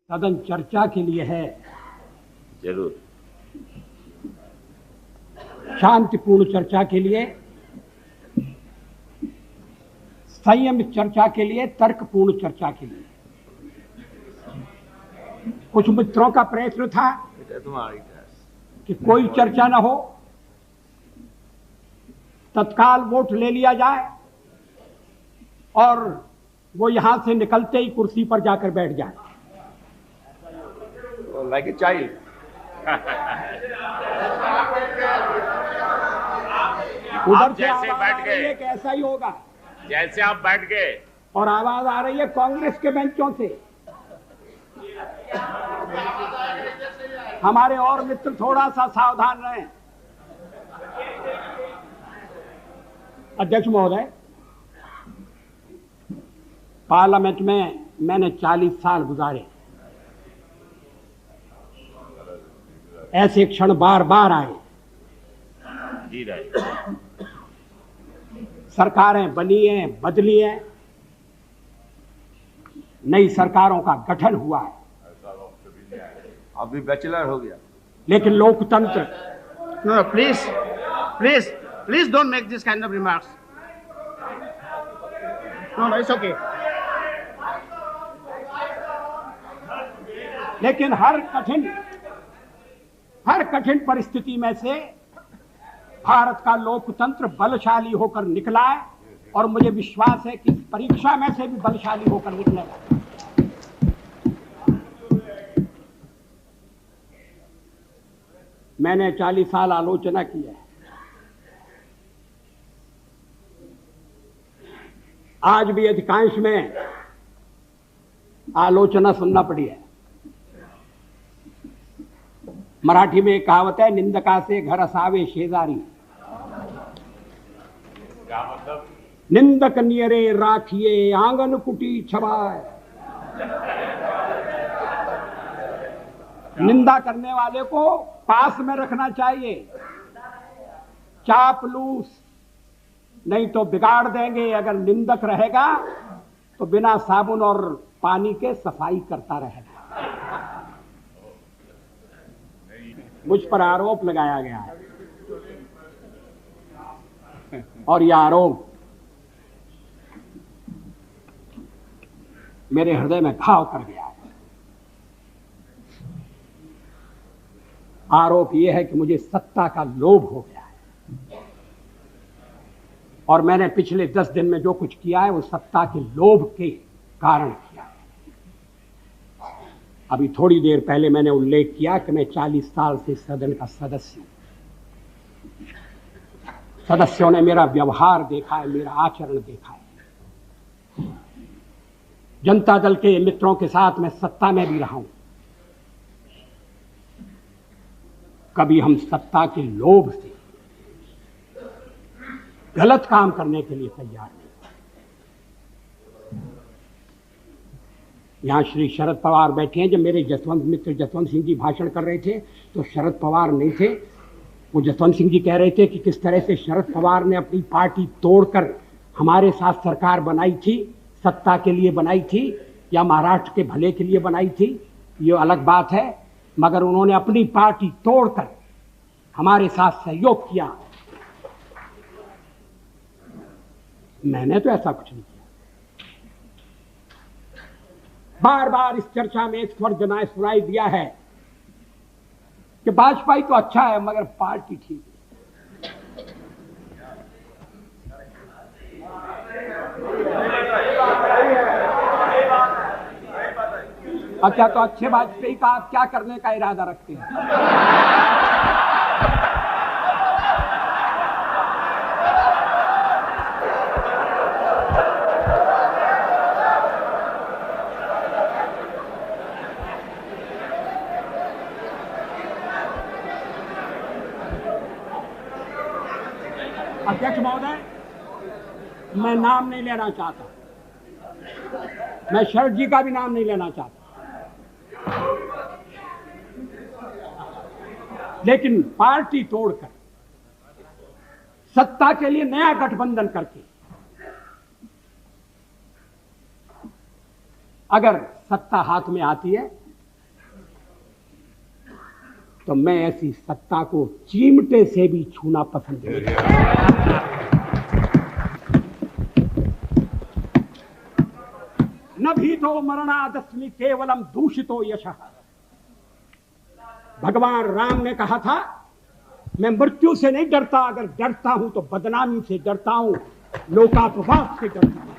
सदन चर्चा के लिए है, जरूर शांतिपूर्ण चर्चा के लिए, संयम चर्चा के लिए, तर्कपूर्ण चर्चा के लिए। कुछ मित्रों का प्रयत्न था कि कोई चर्चा न हो, तत्काल वोट ले लिया जाए और वो यहां से निकलते ही कुर्सी पर जाकर बैठ जाए। Like a child. उधर से जैसे आवाज बैठ आ रही है गए, कि ऐसा ही होगा, जैसे आप बैठ गए और आवाज आ रही है कांग्रेस के बेंचों से। हमारे और मित्र थोड़ा सा सावधान रहें। अध्यक्ष महोदय, पार्लियामेंट में मैंने 40 साल गुजारे। ऐसे क्षण बार बार आए। जी रहे। सरकारें बनी हैं, बदली हैं, नई सरकारों का गठन हुआ है, अभी बैचलर हो गया। लेकिन लोकतंत्र No, please don't make this kind of remarks. No, it's okay. लेकिन हर कठिन परिस्थिति में से भारत का लोकतंत्र बलशाली होकर निकला है और मुझे विश्वास है कि इस परीक्षा में से भी बलशाली होकर निकलेगा। मैंने 40 साल आलोचना की है। आज भी अधिकांश में आलोचना सुनना पड़ी है। मराठी में एक कहावत है, निंदका से घर असावे शेजारी। क्या मतलब? निंदक नियरे राखिए आंगन कुटी छबाए। निंदा करने वाले को पास में रखना चाहिए, चापलूस नहीं तो बिगाड़ देंगे। अगर निंदक रहेगा तो बिना साबुन और पानी के सफाई करता रहेगा। मुझ पर आरोप लगाया गया है और यह आरोप मेरे हृदय में घाव कर गया है। आरोप यह है कि मुझे सत्ता का लोभ हो गया है और मैंने पिछले 10 दिन में जो कुछ किया है वो सत्ता के लोभ के कारण किया है। अभी थोड़ी देर पहले मैंने उल्लेख किया कि मैं 40 साल से सदन का सदस्य हूं। सदस्यों ने मेरा व्यवहार देखा है, मेरा आचरण देखा है। जनता दल के मित्रों के साथ मैं सत्ता में भी रहा हूं। कभी हम सत्ता के लोभ से गलत काम करने के लिए तैयार नहीं। यहां श्री शरद पवार बैठे हैं। जब मेरे मित्र जसवंत सिंह जी भाषण कर रहे थे तो शरद पवार नहीं थे। वो जसवंत सिंह जी कह रहे थे कि किस तरह से शरद पवार ने अपनी पार्टी तोड़कर हमारे साथ सरकार बनाई थी, सत्ता के लिए बनाई थी या महाराष्ट्र के भले के लिए बनाई थी, ये अलग बात है, मगर उन्होंने अपनी पार्टी तोड़कर हमारे साथ सहयोग किया। मैंने तो ऐसा कुछ नहीं किया। बार बार इस चर्चा में एक स्वर सुनाई दिया है कि भाजपा तो अच्छा है मगर पार्टी ठीक है। अच्छा, तो अच्छे वाजपेयी का आप क्या करने का इरादा रखते हैं? अध्यक्ष महोदय, मैं नाम नहीं लेना चाहता, मैं शरद जी का भी नाम नहीं लेना चाहता, लेकिन पार्टी तोड़कर सत्ता के लिए नया गठबंधन करके अगर सत्ता हाथ में आती है तो मैं ऐसी सत्ता को चिमटे से भी छूना पसंद नहीं करता। न भीतो मरणादस्मि केवलम दूषितो यशः। भगवान राम ने कहा था, मैं मृत्यु से नहीं डरता, अगर डरता हूं तो बदनामी से डरता हूं, लोकापवाद से डरता हूं।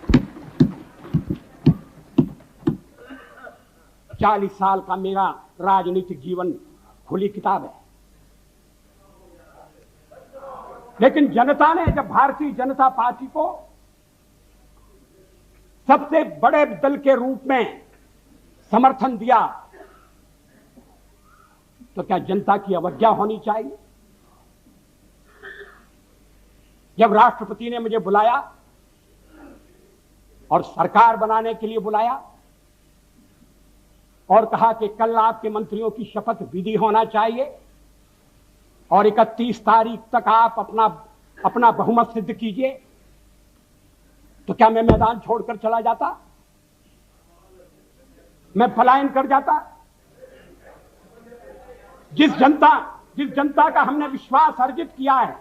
40 साल का मेरा राजनीतिक जीवन खुली किताब है, लेकिन जनता ने जब भारतीय जनता पार्टी को सबसे बड़े दल के रूप में समर्थन दिया, तो क्या जनता की अवज्ञा होनी चाहिए? जब राष्ट्रपति ने मुझे बुलाया और सरकार बनाने के लिए बुलाया और कहा कि कल आपके मंत्रियों की शपथ विधि होना चाहिए और 31 तारीख तक आप अपना बहुमत सिद्ध कीजिए, तो क्या मैं मैदान छोड़कर चला जाता? मैं पलायन कर जाता? जिस जनता का हमने विश्वास अर्जित किया है,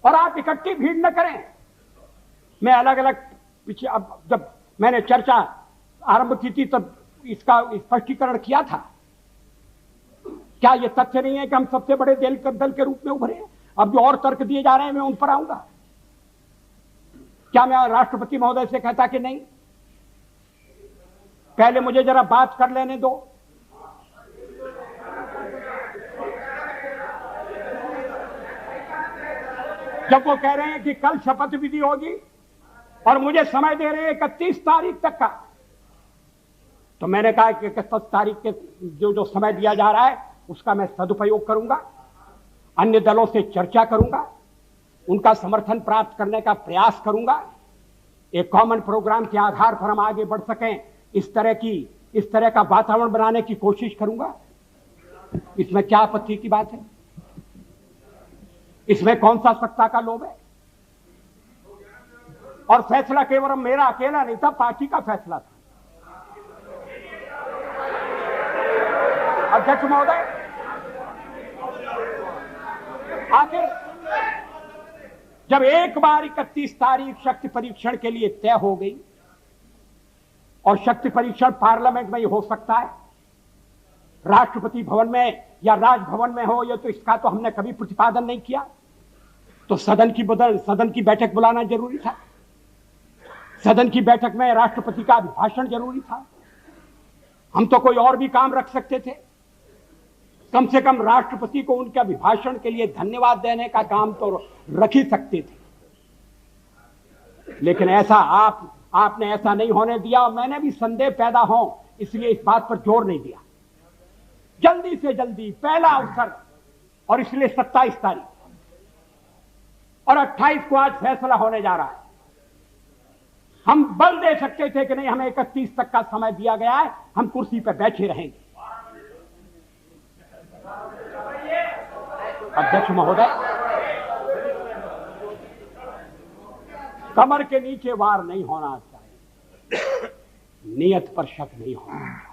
और आप इकट्ठी भीड़ न करें। मैं अलग अलग पीछे, अब जब मैंने चर्चा आरंभ की थी तब इसका स्पष्टीकरण किया था। क्या यह तथ्य नहीं है कि हम सबसे बड़े दल के रूप में उभरे हैं? अब जो और तर्क दिए जा रहे हैं मैं उन पर आऊंगा। क्या मैं राष्ट्रपति महोदय से कहता कि नहीं, पहले मुझे जरा बात कर लेने दो, जब वो कह रहे हैं कि कल शपथ विधि होगी और मुझे समय दे रहे हैं 31 तारीख तक का, तो मैंने कहा कि 31 तारीख के जो समय दिया जा रहा है उसका मैं सदुपयोग करूंगा, अन्य दलों से चर्चा करूंगा, उनका समर्थन प्राप्त करने का प्रयास करूंगा, एक कॉमन प्रोग्राम के आधार पर हम आगे बढ़ सकें, इस तरह का वातावरण बनाने की कोशिश करूंगा। इसमें क्या आपत्ति की बात है? इसमें कौन सा सत्ता का लोभ है? और फैसला केवल मेरा अकेला नहीं था, पार्टी का फैसला था। अध्यक्ष महोदय, आखिर जब एक बार 31 तारीख शक्ति परीक्षण के लिए तय हो गई, और शक्ति परीक्षण पार्लियामेंट में ही हो सकता है, राष्ट्रपति भवन में या राजभवन में हो, या तो इसका तो हमने कभी प्रतिपादन नहीं किया, तो सदन की बैठक बुलाना जरूरी था। सदन की बैठक में राष्ट्रपति का अभिभाषण जरूरी था। हम तो कोई और भी काम रख सकते थे, कम से कम राष्ट्रपति को उनके अभिभाषण के लिए धन्यवाद देने का काम तो रख ही सकते थे। लेकिन ऐसा आपने ऐसा नहीं होने दिया, और मैंने भी संदेह पैदा हो इसलिए इस बात पर जोर नहीं दिया। जल्दी से जल्दी पहला अवसर, और इसलिए 27 तारीख और 28 को आज फैसला होने जा रहा है। हम बल दे सकते थे कि नहीं, हमें 31 तक का समय दिया गया है, हम कुर्सी पर बैठे रहेंगे। अध्यक्ष महोदय, कमर के नीचे वार नहीं होना चाहिए, नियत पर शक नहीं होना चाहिए।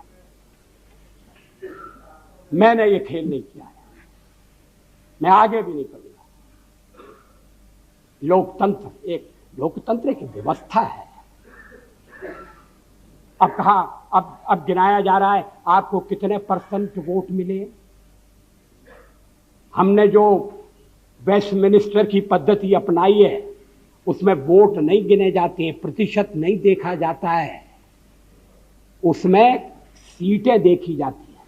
मैंने ये खेल नहीं किया है, मैं आगे भी नहीं करूंगा। लोकतंत्र एक व्यवस्था है। अब अब गिनाया जा रहा है आपको कितने % वोट मिले। हमने जो वेस्टमिनिस्टर की पद्धति अपनाई है उसमें वोट नहीं गिने जाते हैं, प्रतिशत नहीं देखा जाता है, उसमें सीटें देखी जाती हैं।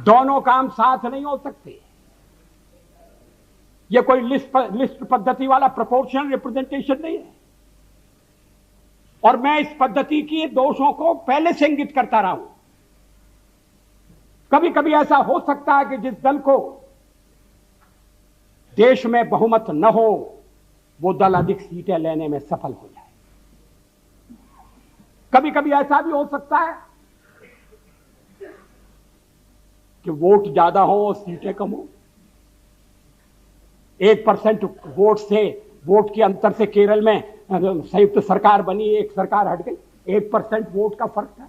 दोनों काम साथ नहीं हो सकते। यह कोई लिस्ट पद्धति वाला प्रोपोर्शनल रिप्रेजेंटेशन नहीं है। और मैं इस पद्धति की दोषों को पहले से इंगित करता रहा हूं। कभी कभी ऐसा हो सकता है कि जिस दल को देश में बहुमत न हो वो दल अधिक सीटें लेने में सफल हो जाए। कभी कभी ऐसा भी हो सकता है कि वोट ज्यादा हो और सीटें कम हो। 1% वोट के अंतर से केरल में संयुक्त सरकार बनी, एक सरकार हट गई। 1% वोट का फर्क था।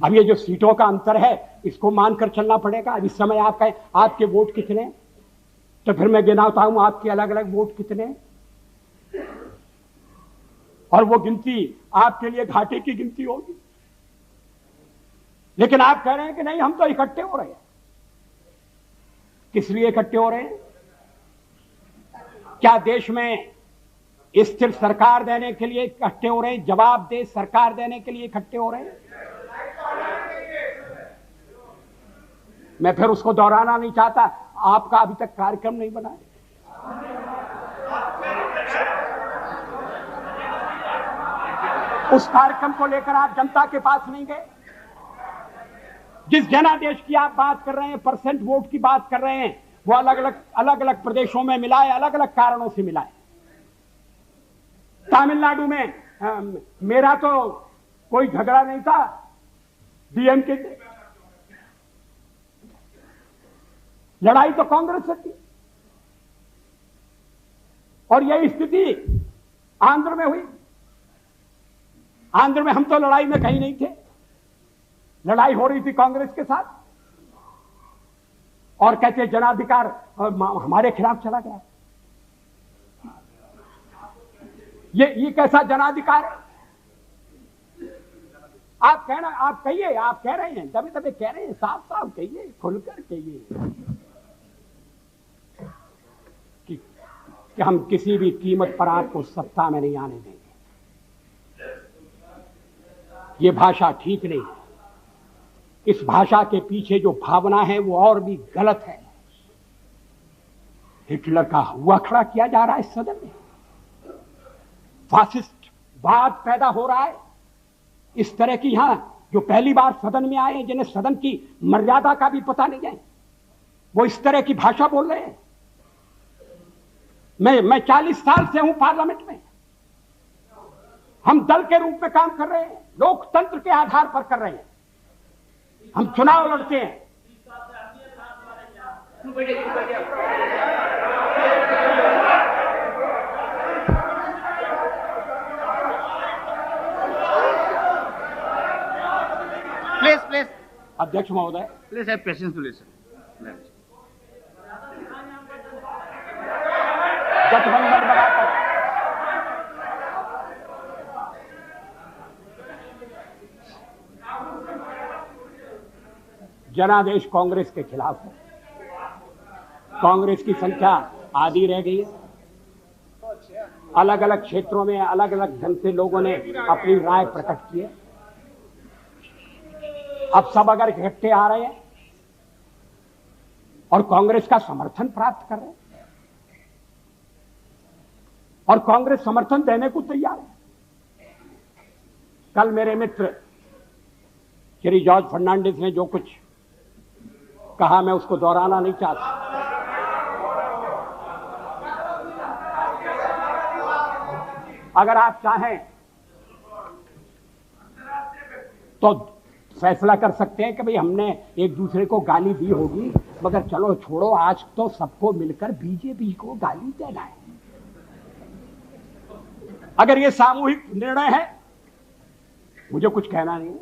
अब ये जो सीटों का अंतर है इसको मानकर चलना पड़ेगा। अब इस समय आप कहें आपके वोट कितने, तो फिर मैं गिनाता हूं आपके अलग अलग वोट कितने, और वो गिनती आपके लिए घाटे की गिनती होगी। लेकिन आप कह रहे हैं कि नहीं हम तो इकट्ठे हो रहे हैं। किस लिए इकट्ठे हो रहे हैं? क्या देश में स्थिर सरकार देने के लिए इकट्ठे हो रहे हैं? जवाब दे सरकार देने के लिए इकट्ठे हो रहे हैं? मैं फिर उसको दोहराना नहीं चाहता, आपका अभी तक कार्यक्रम नहीं बना है। उस कार्यक्रम को लेकर आप जनता के पास नहीं गए। जिस जनादेश की आप बात कर रहे हैं, परसेंट वोट की बात कर रहे हैं, वो अलग अलग प्रदेशों में मिला है, अलग अलग कारणों से मिला है। तमिलनाडु में मेरा तो कोई झगड़ा नहीं था डीएमके से, लड़ाई तो कांग्रेस से थी। और यही स्थिति आंध्र में हुई। आंध्र में हम तो लड़ाई में कहीं नहीं थे, लड़ाई हो रही थी कांग्रेस के साथ, और कहते जनाधिकार हमारे खिलाफ चला गया। ये कैसा जनाधिकार है? आप कहना, आप कहिए, आप कह रहे हैं, दबे दबे कह रहे हैं, साफ साफ कहिए, खुलकर कहिए कि हम किसी भी कीमत पर आपको सत्ता में नहीं आने देंगे। ये भाषा ठीक नहीं है। इस भाषा के पीछे जो भावना है वो और भी गलत है। हिटलर का हुआ खड़ा किया जा रहा है सदन में, फासिस्ट वाद पैदा हो रहा है। इस तरह की यहां जो पहली बार सदन में आए, जिन्हें सदन की मर्यादा का भी पता नहीं है, वो इस तरह की भाषा बोल रहे हैं। मैं 40 साल से हूं पार्लियामेंट में। हम दल के रूप में काम कर रहे हैं, लोकतंत्र के आधार पर कर रहे हैं। हम चुनाव लड़ते हैं। प्लीज अध्यक्ष महोदय, please have patience to listen. गठबंधन बनाकर जनादेश कांग्रेस के खिलाफ है। कांग्रेस की संख्या आधी रह गई है। अलग अलग क्षेत्रों में अलग अलग ढंग से लोगों ने अपनी राय प्रकट की है। अब सब अगर इकट्ठे आ रहे हैं और कांग्रेस का समर्थन प्राप्त कर रहे हैं, और कांग्रेस समर्थन देने को तैयार है। कल मेरे मित्र श्री जॉर्ज फर्नांडिस ने जो कुछ कहा, मैं उसको दोहराना नहीं चाहता। अगर आप चाहें तो फैसला कर सकते हैं कि भाई हमने एक दूसरे को गाली दी होगी, मगर चलो छोड़ो, आज तो सबको मिलकर बीजेपी को गाली देना है। अगर ये सामूहिक निर्णय है, मुझे कुछ कहना नहीं,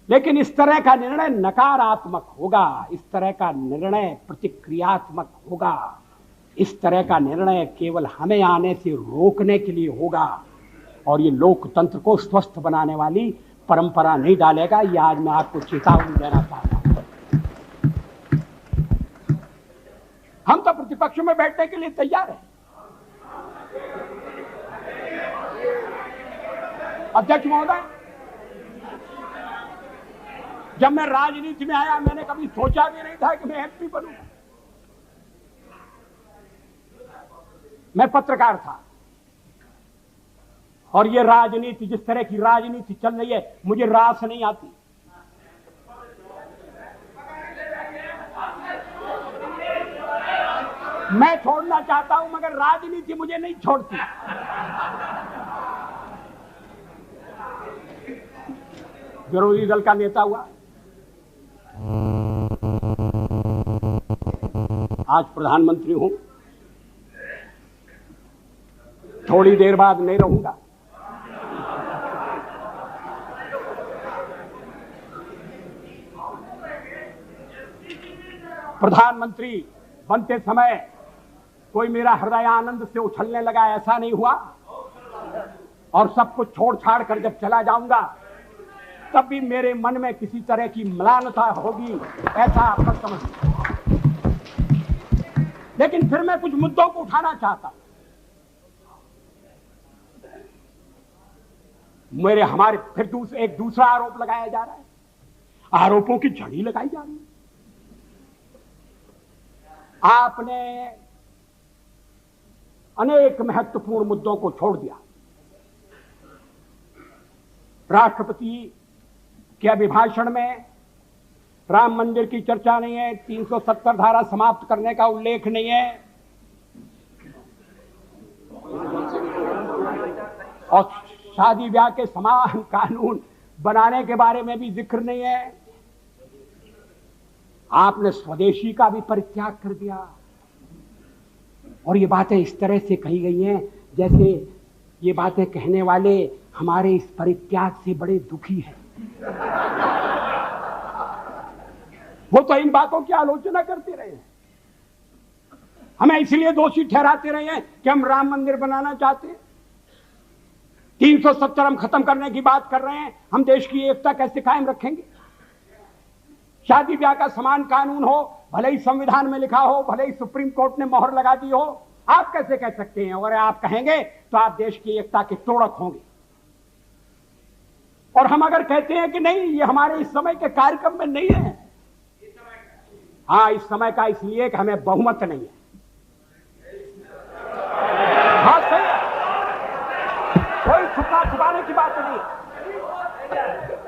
लेकिन इस तरह का निर्णय नकारात्मक होगा, इस तरह का निर्णय प्रतिक्रियात्मक होगा, इस तरह का निर्णय केवल हमें आने से रोकने के लिए होगा, और ये लोकतंत्र को स्वस्थ बनाने वाली परंपरा नहीं डालेगा। ये आज मैं आपको चेतावनी देना चाहता हूं। हम तो प्रतिपक्ष में बैठने के लिए तैयार हैं। अध्यक्ष महोदय, जब मैं राजनीति में आया, मैंने कभी सोचा भी नहीं था कि मैं एमपी बनूंगा। मैं पत्रकार था, और ये राजनीति, जिस तरह की राजनीति चल रही है, मुझे रास नहीं आती। मैं छोड़ना चाहता हूं, मगर राजनीति मुझे नहीं छोड़ती। विरोधी दल का नेता हुआ, आज प्रधानमंत्री हूं, थोड़ी देर बाद नहीं रहूंगा। प्रधानमंत्री बनते समय कोई मेरा हृदय आनंद से उछलने लगा, ऐसा नहीं हुआ। और सब कुछ छोड़ छाड़ कर जब चला जाऊंगा तब भी मेरे मन में किसी तरह की म्लानता होगी, ऐसा आप मत समझिए। लेकिन फिर मैं कुछ मुद्दों को उठाना चाहता। हमारे फिर एक दूसरा आरोप लगाया जा रहा है, आरोपों की झड़ी लगाई जा रही है। आपने अनेक महत्वपूर्ण मुद्दों को छोड़ दिया। राष्ट्रपति के अभिभाषण में राम मंदिर की चर्चा नहीं है, 370 धारा समाप्त करने का उल्लेख नहीं है, और शादी ब्याह के समान कानून बनाने के बारे में भी जिक्र नहीं है। आपने स्वदेशी का भी परित्याग कर दिया, और ये बातें इस तरह से कही गई हैं जैसे ये बातें कहने वाले हमारे इस परित्याग से बड़े दुखी हैं। वो तो इन बातों की आलोचना करते रहे हैं, हमें इसलिए दोषी ठहराते रहे हैं कि हम राम मंदिर बनाना चाहते हैं। 370 हम खत्म करने की बात कर रहे हैं, हम देश की एकता कैसे कायम रखेंगे? शादी ब्याह का समान कानून हो, भले ही संविधान में लिखा हो, भले ही सुप्रीम कोर्ट ने मोहर लगा दी हो, आप कैसे कह सकते हैं? अगर आप कहेंगे तो आप देश की एकता के तोड़क होंगे। और हम अगर कहते हैं कि नहीं, ये हमारे इस समय के कार्यक्रम में नहीं है, हाँ इस समय का इसलिए कि हमें बहुमत नहीं है। हाँ सही, कोई छुपाने की बात नहीं।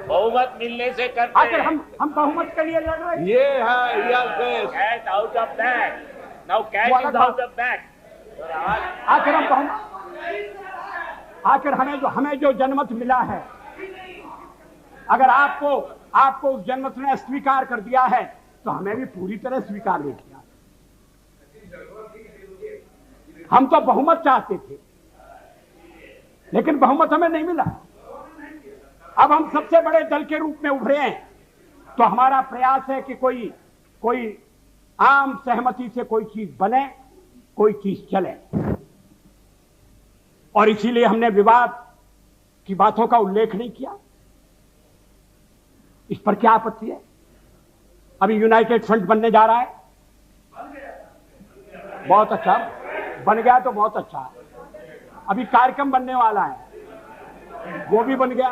बहुमत मिलने से करते आखिर हम बहुमत के लिए लड़ रहे हैं। ये है cat out of bag, now cat is out of bag. आखिर हमें जो जनमत मिला है, अगर आपको उस जनमत ने स्वीकार कर दिया है तो हमें भी पूरी तरह स्वीकार नहीं किया। हम तो बहुमत चाहते थे, लेकिन बहुमत हमें नहीं मिला। अब हम सबसे बड़े दल के रूप में उभरे हैं, तो हमारा प्रयास है कि कोई आम सहमति से कोई चीज बने, कोई चीज चले। और इसीलिए हमने विवाद की बातों का उल्लेख नहीं किया। इस पर क्या आपत्ति है? अभी यूनाइटेड फ्रंट बनने जा रहा है, बहुत अच्छा, बन गया तो बहुत अच्छा। अभी कार्यक्रम बनने वाला है, वो भी बन गया।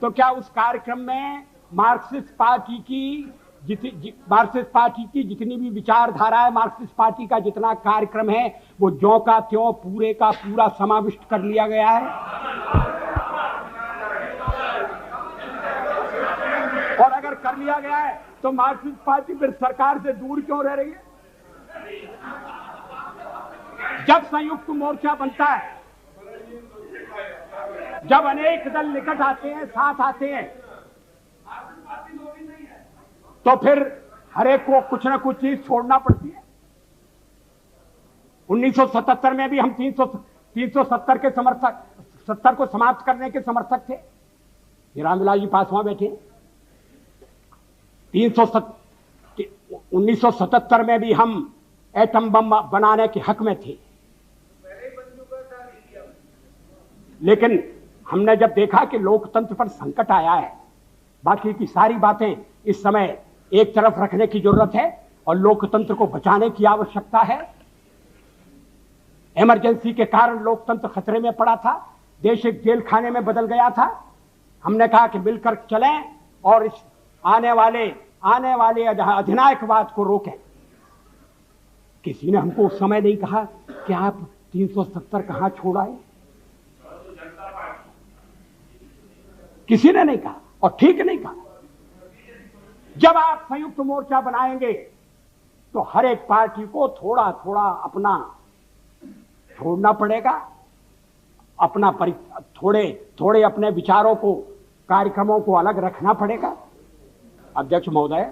तो क्या उस कार्यक्रम में मार्क्सिस्ट पार्टी की जितनी भी विचारधारा है, मार्क्सिस्ट पार्टी का जितना कार्यक्रम है, वो ज्यों का त्यों पूरे का पूरा समाविष्ट कर लिया गया है? और अगर कर लिया गया है तो मार्क्सिस्ट पार्टी फिर सरकार से दूर क्यों रह रही है? जब संयुक्त मोर्चा बनता है, जब अनेक दल निकट आते हैं, साथ आते हैं, तो फिर हरेक को कुछ ना कुछ चीज छोड़ना पड़ती है। 1977 में भी हम 370 के समर्थक, 70 को समाप्त करने के समर्थक थे। ये रामविलास जी पासवान बैठे। 1977 में भी हम एटम बम बनाने के हक में थे, लेकिन हमने जब देखा कि लोकतंत्र पर संकट आया है, बाकी की सारी बातें इस समय एक तरफ रखने की जरूरत है और लोकतंत्र को बचाने की आवश्यकता है। इमरजेंसी के कारण लोकतंत्र खतरे में पड़ा था, देश एक जेल खाने में बदल गया था। हमने कहा कि मिलकर चलें और इस आने वाले अधिनायकवाद को रोकें। किसी ने हमको उस समय नहीं कहा कि आप 370 कहां छोड़ आए, किसी ने नहीं कहा, और ठीक नहीं कहा। जब आप संयुक्त मोर्चा बनाएंगे तो हर एक पार्टी को थोड़ा थोड़ा अपना छोड़ना पड़ेगा, थोड़े अपने विचारों को, कार्यक्रमों को अलग रखना पड़ेगा। अध्यक्ष महोदय,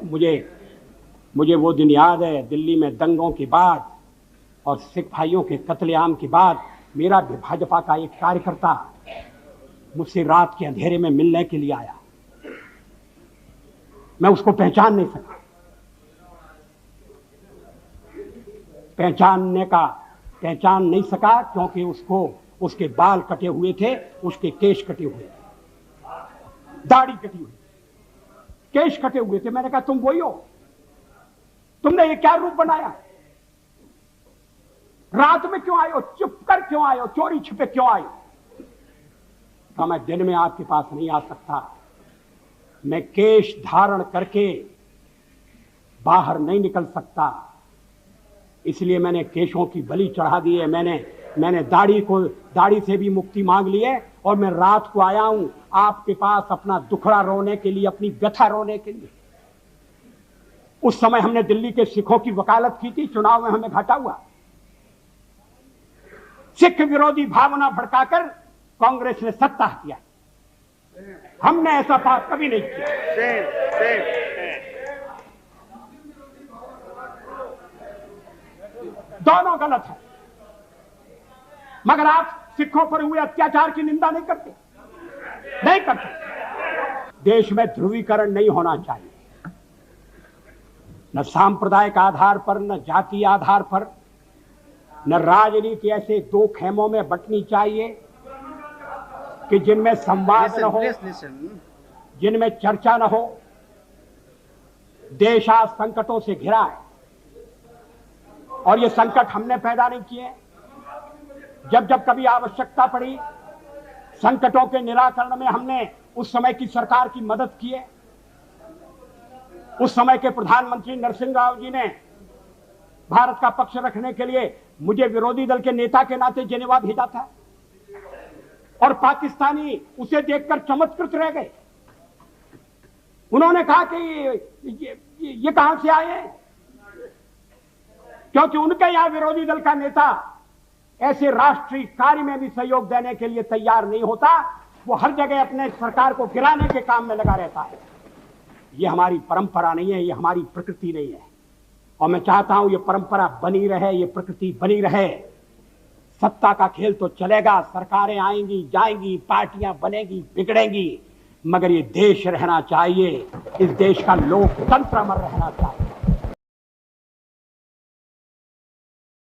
मुझे वो दिन याद है, दिल्ली में दंगों के बाद और सिख भाइयों के कत्लेआम के बाद मेरा भाजपा का एक कार्यकर्ता मुझसे रात के अंधेरे में मिलने के लिए आया। मैं उसको पहचान नहीं सका। पहचान नहीं सका, क्योंकि उसके बाल कटे हुए थे, उसके केश कटे हुए थे, दाढ़ी कटी हुई, केश कटे हुए थे। मैंने कहा तुम वही हो? तुमने ये क्या रूप बनाया? रात में क्यों आए हो? चुप कर क्यों आए हो? चोरी छिपे क्यों आए हो? कहा मैं दिन में आपके पास नहीं आ सकता, मैं केश धारण करके बाहर नहीं निकल सकता, इसलिए मैंने केशों की बलि चढ़ा दी है। मैंने दाढ़ी से भी मुक्ति मांग ली है, और मैं रात को आया हूं आपके पास अपना दुखड़ा रोने के लिए, अपनी व्यथा रोने के लिए। उस समय हमने दिल्ली के सिखों की वकालत की थी, चुनाव में हमें घाटा हुआ। सिख विरोधी भावना भड़काकर कांग्रेस ने सत्ता किया, हमने ऐसा पाप कभी नहीं किया। दोनों गलत है, मगर आप सिखों पर हुए अत्याचार की निंदा नहीं करते। देश में ध्रुवीकरण नहीं होना चाहिए, न सांप्रदायिक आधार पर, न जातीय आधार पर, न राजनीति ऐसे दो खेमों में बंटनी चाहिए कि जिनमें संवाद न हो, जिनमें चर्चा न हो। देश आज संकटों से घिरा है, और ये संकट हमने पैदा नहीं किए। जब जब कभी आवश्यकता पड़ी संकटों के निराकरण में, हमने उस समय की सरकार की मदद की है। उस समय के प्रधानमंत्री नरसिंह राव जी ने भारत का पक्ष रखने के लिए मुझे विरोधी दल के नेता के नाते जेनेवा भेजा था, और पाकिस्तानी उसे देखकर चमत्कृत रह गए। उन्होंने कहा कि ये कहां से आए हैं, क्योंकि उनके यहां विरोधी दल का नेता ऐसे राष्ट्रीय कार्य में भी सहयोग देने के लिए तैयार नहीं होता, वो हर जगह अपने सरकार को गिराने के काम में लगा रहता है। ये हमारी परंपरा नहीं है, ये हमारी प्रकृति नहीं है, और मैं चाहता हूं ये परंपरा बनी रहे, ये प्रकृति बनी रहे। सत्ता का खेल तो चलेगा, सरकारें आएंगी जाएंगी, पार्टियां बनेगी बिगड़ेंगी, मगर ये देश रहना चाहिए, इस देश का लोकतंत्र अमर रहना चाहिए।